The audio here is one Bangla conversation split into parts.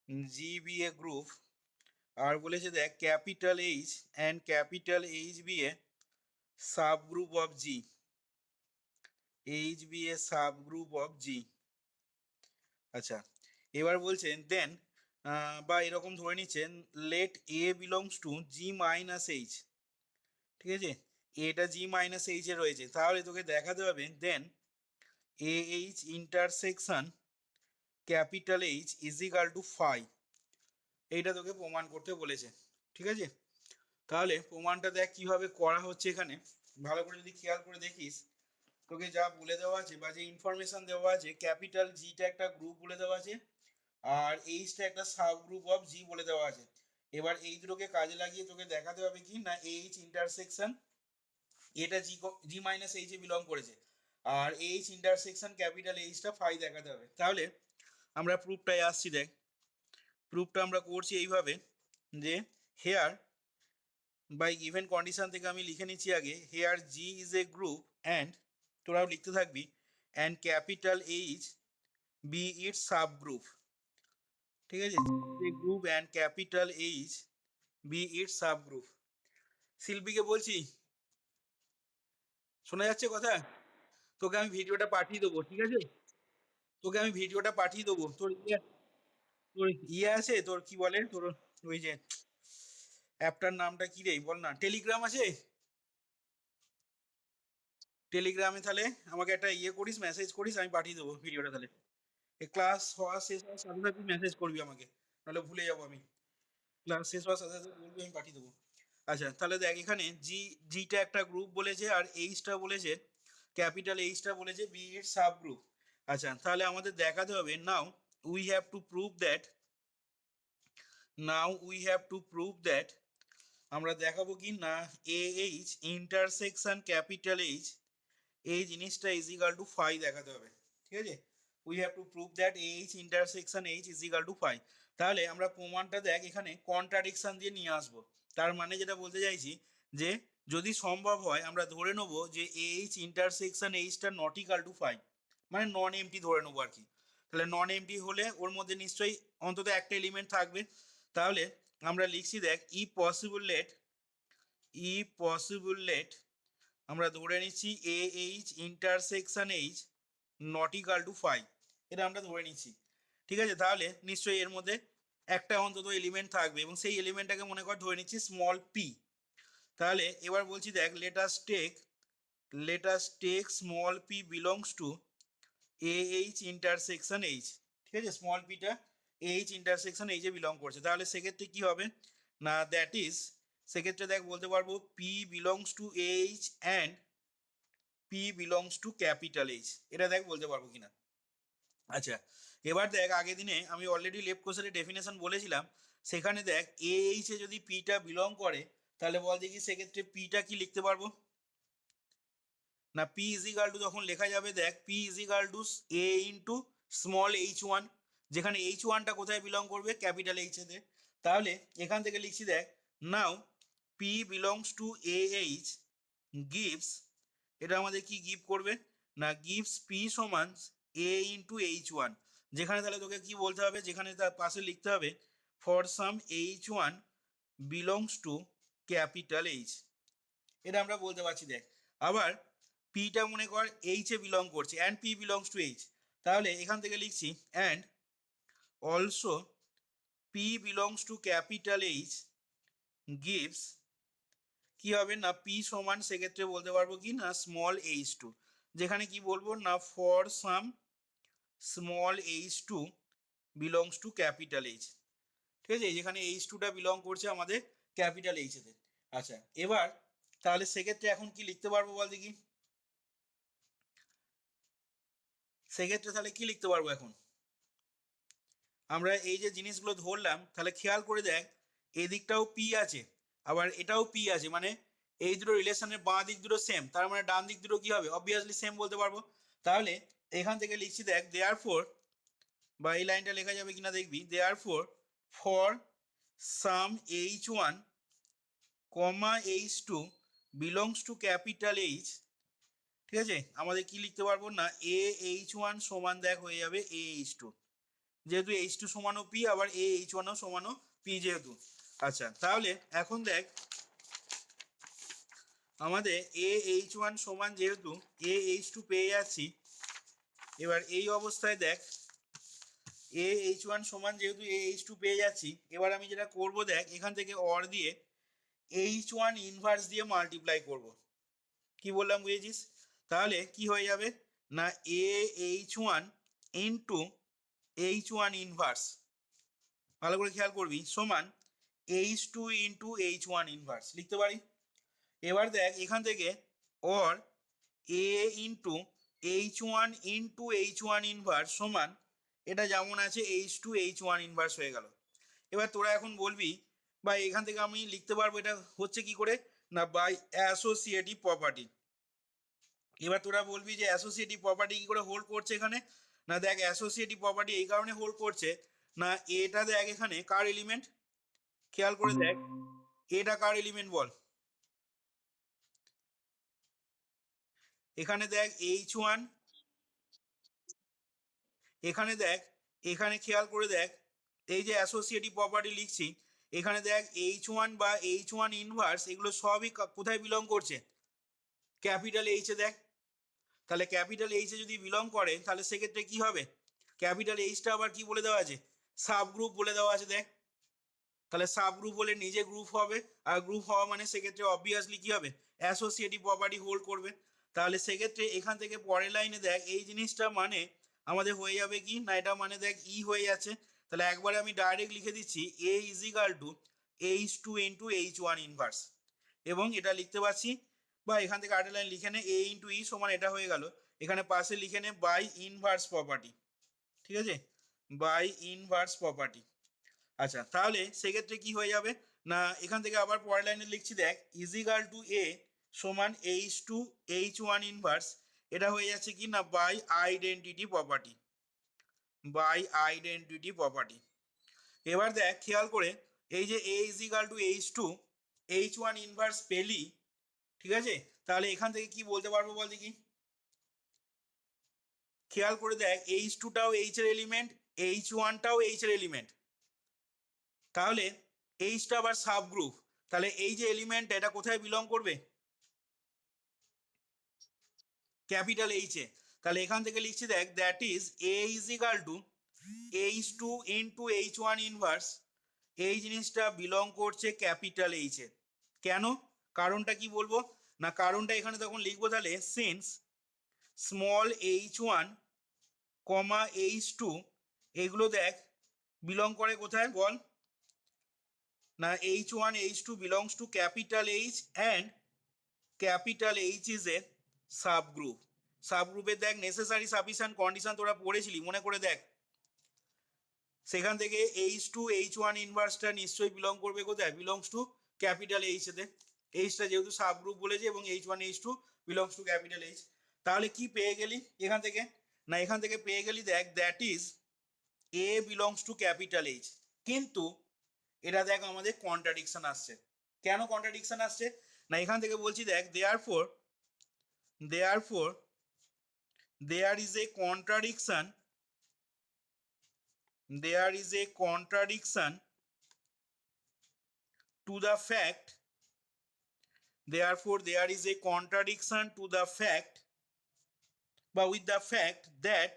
জি বি এ গ্রুপ, আর বলেছে দেখ capital H and capital H B a subgroup of G, H B a subgroup of G. আচ্ছা, এবার বলছেন দেন বা এরকম ধরে নিচ্ছেন let a belongs to G minus H, ঠিক আছে, এটা জি মাইনাস এইচ এ রয়েছে, তাহলে তোকে দেখাতে হবে then a H intersection capital H is equal to phi, এইটা তোকে প্রমাণ করতে বলেছে, ঠিক আছে। তাহলে প্রমাণটা দেখ কিভাবে করা হচ্ছে, এখানে ভালো করে যদি খেয়াল করে দেখিস, তোকে যা বলে দেওয়া আছে বা যে ইনফরমেশন দেওয়া আছে, ক্যাপিটাল জিটা একটা গ্রুপ বলে দেওয়া আছে আর এইচটা একটা সাব গ্রুপ অফ জি বলে দেওয়া আছে। এবার এই দুটোকে কাজে লাগিয়ে তোকে দেখাতে হবে কি না এইচ ইন্টারসেকশন এটা জি জি মাইনাস এইচে বিলং করেছে, আর এইচ ইন্টারসেকশন ক্যাপিটাল এইচটা ফাই দেখাতে হবে। তাহলে আমরা প্রুফটায় আসছি, দেখ প্রুফটা আমরা করছি এইভাবে যে হেয়ার বাই গিভেন কন্ডিশন থেকে আমি লিখে নিচ্ছি আগে, here G is a group and, তোরাও লিখতে থাকবি, and capital H B it's subgroup, ঠিক আছে, group and capital H B it's subgroup. শিল্পীকে বলছি, শোনা যাচ্ছে কথা? তোকে আমি ভিডিওটা পাঠিয়ে দেবো, ঠিক আছে, তোকে আমি ভিডিওটা পাঠিয়ে দেবো। তোর তোর আছে, তোর কি বলে তোর ওই যে অ্যাপটার নামটা কি রে বল না, টেলিগ্রাম আছে? টেলিগ্রামে তাহলে আমাকে একটা করিস, মেসেজ করিস, আমি পাঠিয়ে দেবো ভিডিওটা। তাহলে এই ক্লাস হওয়া শেষ হওয়ার সাথে সাথে মেসেজ করবি আমাকে, নাহলে ভুলে যাবো আমি। ক্লাস শেষ হওয়ার সাথে সাথে বলবি, আমি পাঠিয়ে দেবো। আচ্ছা, তাহলে দেখ এখানে জিটা একটা গ্রুপ বলেছে আর এইচটা বলেছে, ক্যাপিটাল এইচটা বলেছে বি এর সাব গ্রুপ। আচ্ছা, তাহলে আমাদের দেখাতে হবে now we have to prove that, now we have to prove that, আমরা দেখাবো কি না a H intersection capital H এই জিনিসটা ইজ ইকাল টু ফাই দেখাতে হবে, ঠিক আছে। We have to prove that H intersection H is equal to phi. তাহলে আমরা প্রমাণটা দেখ এখানে কন্ট্রাডিকশন দিয়ে নিয়ে আসবো। তার মানে যেটা বলতে চাইছি যে যদি সম্ভব হয় আমরা ধরে নেবো যে এইচ ইন্টারসেকশন এইচটা নট ইকাল টু ফাই, মানে নন এমটি ধরে নেবো আর কি। তাহলে নন এমটি হলে ওর মধ্যে নিশ্চয়ই অন্তত একটা এলিমেন্ট থাকবে। তাহলে আমরা লিখছি দেখ ই পসিবল লেট আমরা ধরে নিচ্ছি a H intersection H not equal to phi, এটা আমরা ধরে নিচ্ছি, ঠিক আছে। তাহলে নিশ্চয়ই এর মধ্যে একটা অন্তত এলিমেন্ট থাকবে এবং সেই এলিমেন্টটাকে মনে কর ধরে নিচ্ছি স্মল পি। তাহলে এবার বলছি দেখ let us take small p belongs to a H intersection H, ঠিক আছে, স্মল পিটা এইচ ইন্টারসেকশন এইচে বিলং করছে। তাহলে সেক্ষেত্রে কি হবে না দ্যাট ইজ, সেক্ষেত্রে দেখ বলতে পারবো P belongs to H and P belongs to capital H, এটা দেখ বলতে পারবো কিনা। আচ্ছা, এবার দেখ আগের দিনে আমি অলরেডি লেফট কোষের ডেফিনেশন বলেছিলাম, সেখানে দেখ এ এইচ এ যদি পিটা বিলং করে তাহলে বল দেখি সেক্ষেত্রে পিটা কি লিখতে পারবো না, পি ইজিকাল টু তখন লেখা যাবে দেখ পি ইজিকাল টু এ ইন্টু স্মল এইচ ওয়ান, যেখানে এইচ ওয়ানটা কোথায় বিলং করবে ক্যাপিটাল এইচ এতে। তাহলে এখান থেকে লিখছি দেখ now p belongs to a H gives, এটা আমাদের কি গিভ করবে না গিভস পি সমান এ ইন্টু এইচ ওয়ান, যেখানে তাহলে তোকে কি বলতে হবে, যেখানে তার পাশে লিখতে হবে for some H one belongs to capital H, এটা আমরা বলতে পারছি দেখ। আবার পিটা মনে কর এইচ এ বিলং করছে and P belongs to H, তাহলে এখান থেকে লিখছি and also P belongs to capital H gives, কি হবে না পি সমান সেক্ষেত্রে বলতে পারবো কি না স্মল এইচ টু, যেখানে কি বলবো না for some small H two belongs to capital H, ঠিক আছে, যেখানে এইচ টুটা বিলং করছে আমাদের ক্যাপিটাল এইচ এতে। আচ্ছা, এবার তাহলে সেক্ষেত্রে এখন কি লিখতে পারবো বল দেখি, সেক্ষেত্রে তাহলে কি লিখতে পারবো এখন, আমরা এই যে জিনিসগুলো ধরলাম তাহলে খেয়াল করে দেখ এদিকটাও পি আছে আবার এটাও পি আছে, মানে এই দুটো রিলেশনের বাঁ দিক দুটো সেম, তার মানে ডান দিক দুটো কি হবে অবভিয়াসলি সেম বলতে পারবো। তাহলে এখান থেকে লিখছি দেখ দেয়ার ফোর, বা এই লাইনটা লেখা যাবে কিনা দেখবি, therefore for some H one comma H two belongs to capital H, ঠিক আছে, আমাদের কি লিখতে পারবো না এ এইচ ওয়ান সমান দেখ হয়ে যাবে এ এইচ টু, যেহেতু এইচ টু সমানও পি, আবার এ এইচ ওয়ানও সমানও পি যেহেতু। আচ্ছা, তাহলে এখন দেখ আমাদের এ এইচ ওয়ান সমান যেহেতু এ এইচ টু পেয়ে যাচ্ছি, এবার এই অবস্থায় দেখ এ এইচ ওয়ান সমান যেহেতু এ এইচ টু পেয়ে যাচ্ছি, এবার আমি যেটা করব দেখ এখান থেকে অর দিয়ে এইচ ওয়ান ইনভার্স দিয়ে মাল্টিপ্লাই করব। কি বললাম বুঝেছিস? তাহলে কি হয়ে যাবে না a H one into H one inverse, ভালো করে খেয়াল করবি, সমান H two into H one inverse লিখতে পারি। এবার দেখ এখান থেকে or a into H one into H one inverse সমান এটা যেমন আছে H two H one inverse হয়ে গেল। এবার তোরা এখন বলবি বা এখান থেকে আমি লিখতে পারবো এটা হচ্ছে কি করে না বাই অ্যাসোসিয়েটিভ প্রপার্টি। এবার তোরা বলবি যে অ্যাসোসিয়েটিভ প্রপার্টি কি করে হোল্ড করছে এখানে, না দেখ অ্যাসোসিয়েটিভ প্রপার্টি এই কারণে হোল্ড করছে না এটা দেখ এখানে কার এলিমেন্ট, খেয়াল করে দেখ এটা কার এলিমেন্ট বল, এখানে দেখ এইচ ওয়ান, এখানে দেখ এখানে খেয়াল করে দেখ এই যে অ্যাসোসিয়েটিভ প্রপার্টি লিখছি, এখানে দেখ এইচ ওয়ান বা এইচ ওয়ান ইনভার্স এগুলো সবই কোথায় বিলং করছে, ক্যাপিটাল এইচে দেখ। তাহলে ক্যাপিটাল এইচে যদি বিলং করে তাহলে সেক্ষেত্রে কি হবে, ক্যাপিটাল এইচটা আবার কি বলে দেওয়া আছে, সাব গ্রুপ বলে দেওয়া আছে দেখ। তাহলে সাব গ্রুপ বলে নিজে গ্রুপ হবে, আর গ্রুপ হওয়া মানে সেক্ষেত্রে অবভিয়াসলি কি হবে, অ্যাসোসিয়েটিভ প্রপার্টি হোল্ড করবে। তাহলে সেক্ষেত্রে এখান থেকে পরের লাইনে দেখ এই জিনিসটা মানে আমাদের হয়ে যাবে কি না, এটা মানে দেখ ই হয়ে যাচ্ছে। তাহলে একবারে আমি ডাইরেক্ট লিখে দিচ্ছি a is equal to H two into H one inverse, এবং এটা লিখতে পারছি বা এখান থেকে আরেকটা লাইন লিখে নে এ ইন্টু ই সমান এটা হয়ে গেল, এখানে পাশে লিখে নে বাই ইনভার্স প্রপার্টি, ঠিক আছে, বাই ইনভার্স প্রপার্টি। আচ্ছা, তাহলে সেক্ষেত্রে কি হয়ে যাবে না এখান থেকে আবার পরের লাইনে লিখছি দেখ ইজিক্যাল টু এ সমান H two H one inverse, এটা হয়ে যাচ্ছে কি না by identity property, by identity property. এবার দেখ খেয়াল করে এই যে a is equal to H two H one inverse পেলি, ঠিক আছে, তাহলে এখান থেকে কি বলতে পারবো বল দেখি, খেয়াল করে দেখ এইচ টুটাও এইচ এর এলিমেন্ট, এইচ ওয়ানটাও এইচ এর এলিমেন্ট, তাহলে এইচটা আবার সাব গ্রুপ, তাহলে এই যে এলিমেন্ট এটা কোথায় বিলং করবে, ক্যাপিটাল এইচে। তাহলে এখান থেকে লিখছি দেখ that is a is equal to H two into H one inverse, এই জিনিসটা বিলং করছে ক্যাপিটাল এইচে। কেন, কারণটা কি বলবো না, কারণটা এখানে তখন লিখবো তাহলে since small H one comma H two এগুলো দেখ বিলং করে কোথায় বল, না H one H two belongs to capital H and capital H is a subgroup. সাব গ্রুপে দেখ নেসেসারি সাফিসিয়েন্ট কন্ডিশন তোরা পড়েছিলি মনে করে দেখ, সেখান থেকে এইচ টু এইচ ওয়ান ইনভার্সটা নিশ্চয়ই বিলং করবে কোথায়, বিলংস টু ক্যাপিটাল এইচ এতে, এইচটা যেহেতু সাব গ্রুপ বলেছে এবং H one H two belongs to capital H. তাহলে কি পেয়ে গেলি এখান থেকে, না এখান থেকে পেয়ে গেলি দেখ that is A belongs to capital H, কিন্তু এটা দেখ আমাদের কন্ট্রাডিকশন আসছে। কেন কন্ট্রাডিকশন আসছে, না এখান থেকে বলছি দেখ therefore there is a contradiction, there is a contradiction to the fact, therefore there is a contradiction to the fact but with the fact that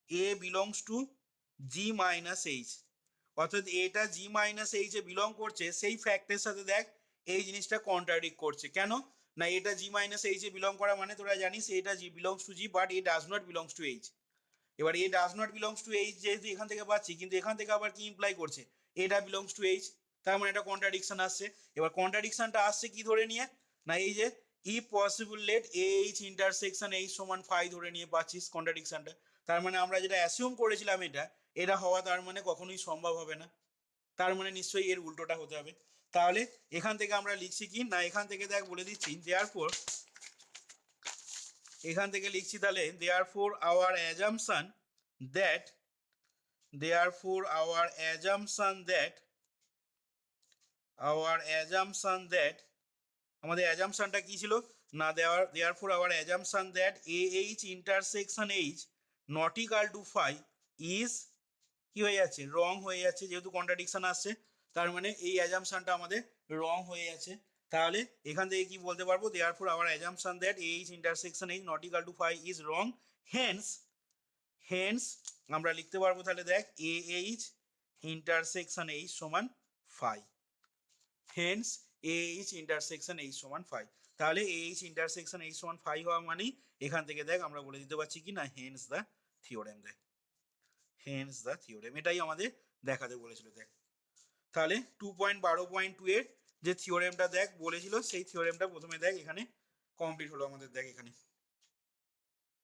a belongs to g minus h, অর্থাৎ এটা G minus H a belong করছে সেই ফ্যাক্টের সাথে দেখ এই জিনিসটা কন্ট্রাডিক্ট করছে। কেন, না এটা G minus H a belong করা মানে তোরা জানিস এটা G belongs to G but a does not belongs to H. এবার a does not belongs to H যেহেতু এখান থেকে পাচ্ছি, কিন্তু এখান থেকে আবার কি ইমপ্লাই করছে এটা বিলংস টু এইচ, তার মানে একটা কন্ট্রাডিকশন আসছে। এবার কন্ট্রাডিকশনটা আসছে কি ধরে নিয়ে, না এই যে impossible let a H intersection H সমান ফাই ধরে নিয়ে পাচ্ছিস কন্ট্রাডিকশনটা। তার মানে আমরা যেটা অ্যাসিউম করেছিলাম এটা হওয়া তার মানে কখনোই সম্ভব হবে না, তার মানে নিশ্চয়ই এর উল্টোটা হতে হবে। তাহলে এখান থেকে আমরা লিখছি কি না, এখান থেকে দেখ বলে দিচ্ছি therefore, এখান থেকে লিখছি তাহলে therefore our assumption that, therefore our assumption that, our assumption that আমাদের অ্যাজাম্পশনটা কি ছিল, না therefore our assumption that AH intersection H not equal to phi is কি হয়ে যাচ্ছে, রং হয়ে যাচ্ছে, যেহেতু কন্ট্রাডিকশন আসছে তার মানে এই অ্যাজাম্পশনটা আমাদের রং হয়ে যাচ্ছে। তাহলে এখান থেকে কি বলতে পারবো, therefore our assumption that H intersection H not equal to 5 is wrong, hence hence আমরা লিখতে পারবো তাহলে দেখ এ এইচ ইন্টারসেকশন এইচ সমান 5, hence a H intersection H সমান 5। তাহলে এ এইচ ইন্টারসেকশন এইচ সমান 5 হওয়া মানেই এখান থেকে দেখ আমরা বলে দিতে পারছি কি না হেন্স দ্য থিওরেম, দেখ হেন্স দ্য থিওরেম, এটাই আমাদের দেখাতে বলেছিল। দেখ তাহলে 2.12.2 এর যে থিওরেমটা দেখ বলেছিল সেই থিওরেমটা প্রথমে দেখ এখানে কমপ্লিট হলো আমাদের, দেখ এখানে